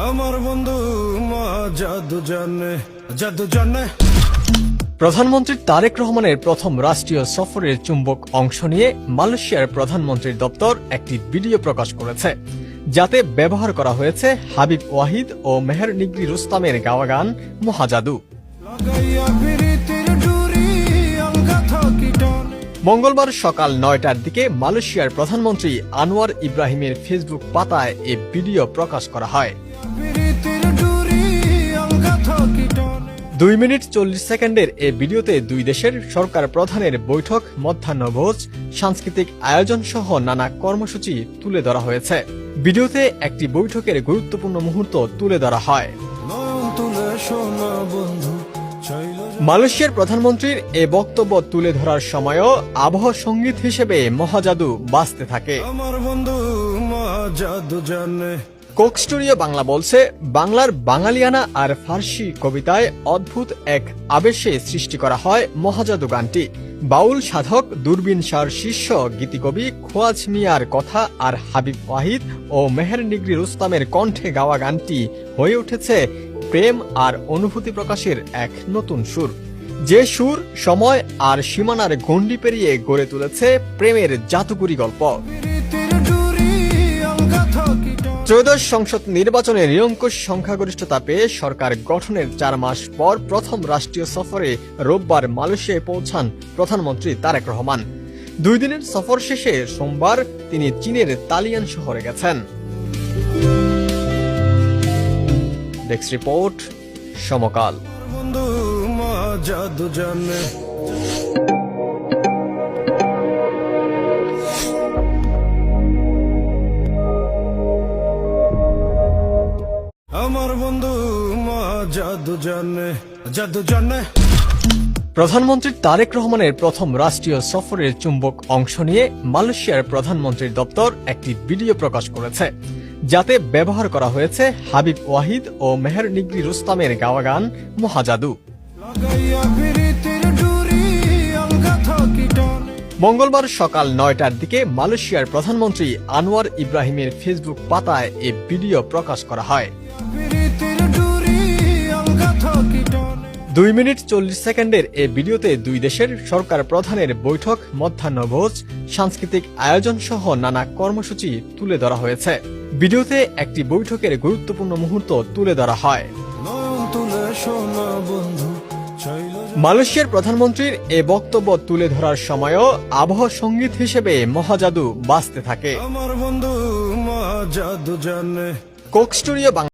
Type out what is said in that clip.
আমার বন্ধু জাদু জানে জাদু জানে। প্রধানমন্ত্রী তারেক রহমানের প্রথম রাষ্ট্রীয় সফরের চুম্বক অংশ নিয়ে মালয়েশিয়ার প্রধানমন্ত্রীর দপ্তর একটি ভিডিও প্রকাশ করেছে, যাতে ব্যবহার করা হয়েছে হাবিব ওয়াহিদ ও মেহের নিগ্রি রুস্তামের গাওয়া গান মহাজাদু। মঙ্গলবার সকাল ৯টার দিকে মালয়েশিয়ার প্রধানমন্ত্রী আনোয়ার ইব্রাহিমের ফেসবুক পাতায় এ ভিডিও প্রকাশ করা হয়। 2 মিনিট 40 সেকেন্ডের এ ভিডিওতে দুই দেশের সরকার প্রধানের বৈঠক, মধ্যাহ্নভোজ, সাংস্কৃতিক আয়োজন সহ নানা কর্মসূচি তুলে ধরা হয়েছে। ভিডিওতে একটি বৈঠকের গুরুত্বপূর্ণ মুহূর্ত তুলে ধরা হয়। মালয়েশিয়ার প্রধানমন্ত্রীর এ বক্তব্য তুলে ধরার সময়ও আবহ সঙ্গীত হিসেবে মহাজাদু বাজতে থাকে। কোক স্টুডিও বাংলা বলছে, বাংলার বাঙালিয়ানা আর ফার্সি কবিতায় অদ্ভুত এক আবেশে সৃষ্টি করা হয় মহাজাদু গানটি। বাউল সাধক দূরবীন শাহর শিষ্য গীতিকবি খোয়াজ মিয়ার কথা আর হাবিব ওয়াহিদ ও মেহের নিগ্রি রুস্তামের কণ্ঠে গাওয়া গানটি হয়ে উঠেছে প্রেম আর অনুভূতি প্রকাশের এক নতুন সুর, যে সুর সময় আর সীমানার গণ্ডি পেরিয়ে গড়ে তুলেছে প্রেমের জাদুকরী গল্প। ত্রয়োদশ সংসদ নির্বাচনে নিরঙ্কুশ সংখ্যাগরিষ্ঠতা পেয়ে সরকার গঠনের 4 মাস পর প্রথম রাষ্ট্রীয় সফরে রোববার মালয়েশিয়ায় পৌঁছান প্রধানমন্ত্রী তারেক রহমান। 2 দিনের সফর শেষে সোমবার তিনি চীনের তাইয়ান শহরে গেছেন। ডেস্ক রিপোর্ট, সমকাল। জাদু জানে। আমার বন্ধু জাদু জানে জাদু জানে। প্রধানমন্ত্রী তারেক রহমানের প্রথম রাষ্ট্রীয় সফরের চুম্বক অংশ নিয়ে মালয়েশিয়ার প্রধানমন্ত্রীর দপ্তর একটি ভিডিও প্রকাশ করেছে, যাতে ব্যবহার করা হয়েছে হাবিব ওয়াহিদ ও মেহের নিগ্রি রুস্তামের গাওয়া গান মহাজাদু। মঙ্গলবার সকাল ৯টার দিকে মালয়েশিয়ার প্রধানমন্ত্রী আনোয়ার ইব্রাহিমের ফেসবুক পাতায় এ ভিডিও প্রকাশ করা হয়। 2 মিনিট 40 সেকেন্ডের এ ভিডিওতে দুই দেশের সরকার প্রধানের বৈঠক, মধ্যাহ্নভোজ, সাংস্কৃতিক আয়োজন সহ নানা কর্মসূচি তুলে ধরা হয়েছে। ভিডিওতে একটি বৈঠকের গুরুত্বপূর্ণ মুহূর্ত তুলে ধরা হয়। মালয়েশিয়ার প্রধানমন্ত্রীর এ বক্তব্য তুলে ধরার সময়ও আবহ সঙ্গীত হিসেবে মহাজাদু বাজতে থাকে। Coke studio Bangla